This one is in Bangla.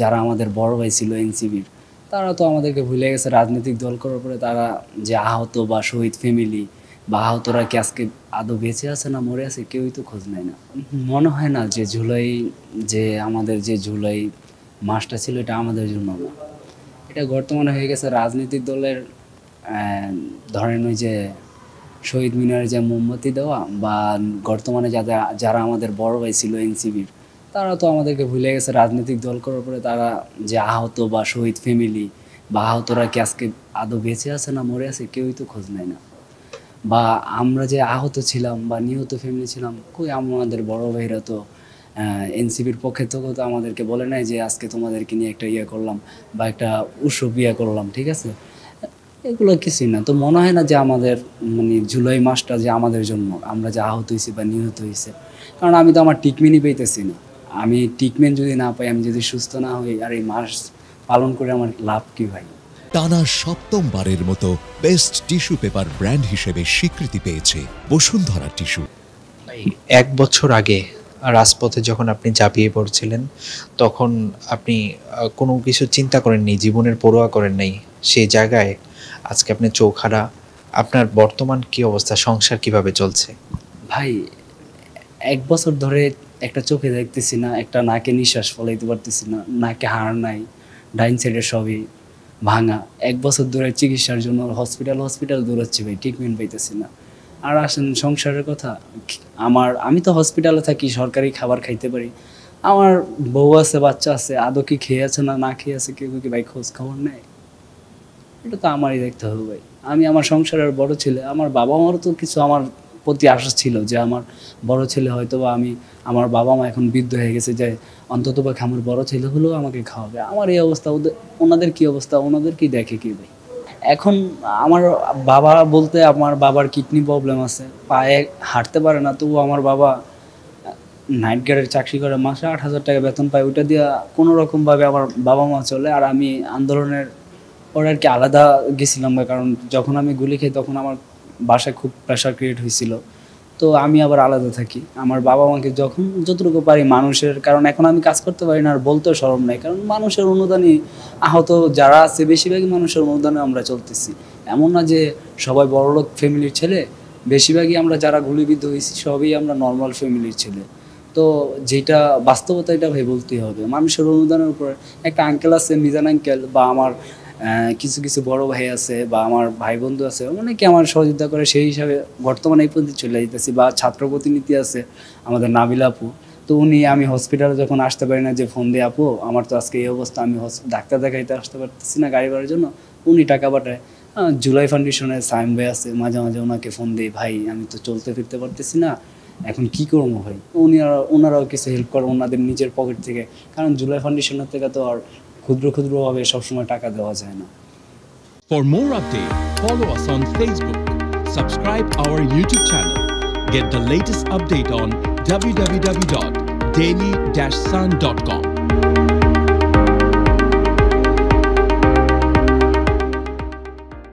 যারা আমাদের বড় ভাই ছিল এনসিপির, তারা তো আমাদেরকে ভুলে গেছে। রাজনৈতিক দল করার পরে তারা যে আহত বা শহীদ ফ্যামিলি বা আহতরা কি আজকে আদৌ বেঁচে আছে না মরে আছে কেউই তো খোঁজ নেয় না। মনে হয় না যে আমাদের যে জুলাই মাসটা ছিল এটা আমাদের জন্য না। এটা বর্তমানে হয়ে গেছে রাজনৈতিক দলের ধরেন ওই যে শহীদ মিনারে যে মোমবাতি দেওয়া বা বর্তমানে যারা আমাদের বড় ভাই ছিল এনসিপির, তারা তো আমাদেরকে ভুলে গেছে। রাজনৈতিক দল করার পরে তারা যে আহত বা শহীদ ফ্যামিলি বা আহতরা কি আজকে আদৌ বেঁচে আছে না মরে আছে কেউই তো খোঁজ নেয় না। বা আমরা যে আহত ছিলাম বা নিহত ফ্যামিলি ছিলাম, কই আমাদের বড় ভাইরা তো এনসিপির পক্ষে থেকেও তো আমাদেরকে বলে নাই যে আজকে তোমাদেরকে নিয়ে একটা ইয়ে করলাম বা একটা উৎসব ইয়ে করলাম, ঠিক আছে? এগুলো কিছুই না। তো মনে হয় না যে আমাদের জুলাই মাসটা যে আমাদের জন্য, আমরা যে আহত হয়েছি বা নিহত হয়েছে। কারণ আমি তো আমার ট্রিটমেন্টই পাইতেছি না। আমি ট্রিটমেন্ট যদি না পাই, আমি যদি সুস্থ না হই, আর এই মাস পালন করে আমার লাভ কি ভাই? টানা সপ্তমবারের মতো বেস্ট টিস্যু পেপার ব্র্যান্ড হিসেবে স্বীকৃতি পেয়েছে বসুন্ধরা টিস্যু। ১ বছর আগে রাজপথে যখন আপনি ঝাঁপিয়ে পড়ছিলেন, তখন আপনি কোনো কিছু চিন্তা করেননি, জীবনের পরোয়া করেন নাই। সেই জায়গায় আজকে আপনি চোখহারা। আপনার বর্তমান কি অবস্থা? সংসার কিভাবে চলছে? ভাই ১ বছর ধরে একটা চোখে দেখতেছি না, একটা নাকে নিঃশ্বাস ফলাইতে পারতেছি না, নাকে হাড় নাই, ডাইন সাইডের সবই ভাঙা। ১ বছর ধরে চিকিৎসার জন্য হসপিটাল দৌড়াচ্ছি ভাই, ট্রিটমেন্ট পাইতেছি না। আর আসেন সংসারের কথা, আমি তো হসপিটালে থাকি, সরকারি খাবার খাইতে পারি। আমার বউ আছে, বাচ্চা আছে, আদৌ কি খেয়ে আছে না খেয়ে আছে কেউ কি ভাই খোঁজ খবর নেয়? এটা তো আমারই দেখতে হবে ভাই। আমি আমার সংসারের বড় ছেলে, আমার বাবা মারও তো কিছু আমার প্রতি আশা ছিল যে আমার বড় ছেলে হয়তো বা আমার বাবা মা এখন বৃদ্ধ হয়ে গেছে, যে অন্ততপক্ষে আমার বড় ছেলে হলেও আমাকে খাওয়াবে। আমার এই অবস্থা, ওনাদের কি অবস্থা, ওনাদের কি দেখে কি ভাই? এখন আমার বাবা বলতে আমার বাবার কিডনি প্রবলেম আছে, পায়ে হাঁটতে পারে না, তবুও আমার বাবা নাইট গার্ডের চাকরি করে, মাসে ৮,০০০ টাকা বেতন পায়। ওইটা দিয়ে কোনো রকমভাবে আমার বাবা মা চলে। আর আমি আন্দোলনের পরে আর কি আলাদা গেছিলাম, কারণ যখন আমি গুলি খাই তখন আমার বাসায় খুব প্রেশার ক্রিয়েট হয়েছিল। তো আমি আবার আলাদা থাকি। আমার বাবা মাকে যখন যতটুকু পারি মানুষের, কারণ এখন আমি কাজ করতে পারি না আর বলতেও শরম নাই, কারণ মানুষের অনুদানই, আহত যারা আছে বেশিরভাগই মানুষের অনুদানে আমরা চলতেছি। এমন না যে সবাই বড়লোক ফ্যামিলির ছেলে, বেশিরভাগই আমরা যারা গুলিবিদ্ধ হয়েছি সবই আমরা নর্মাল ফ্যামিলির ছেলে। তো যেটা বাস্তবতা, এটা ভাই বলতেই হবে। মানুষের অনুদানের উপরে একটা আঙ্কেল আছে, মিজান আঙ্কেল, বা আমার কিছু কিছু বড় ভাই আছে বা আমার ভাই বন্ধু আছে, অনেকে আমার সহযোগিতা করে। সেই হিসাবে বর্তমানে এই পর্যন্ত চলে যেতেছি। বা ছাত্র প্রতিনিধি আছে আমাদের নাবিলা আপু, তো আমি হসপিটালে যখন আসতে পারি না, যে ফোন দিয়ে, আপু আমার তো আজকে এই অবস্থা, আমি ডাক্তার দেখাইতে আসতে পারতেছি না গাড়ি ভাড়ার জন্য, উনি টাকা পাঠায়। জুলাই ফাউন্ডেশনের সাইম ভাই আছে, মাঝে মাঝে ওনাকে ফোন দিই, ভাই আমি তো চলতে ফিরতে পারতেছি না, এখন কি করবো ভাই? ওনারাও কিছু হেল্প করে ওনাদের নিজের পকেট থেকে, কারণ জুলাই ফাউন্ডেশনের থেকে তো আর ক্ষুদ্রভাবে সবসময় টাকা দেওয়া যায় না। For more updates, follow us on Facebook, subscribe our YouTube channel, get the latest update on www.daily-sun.com.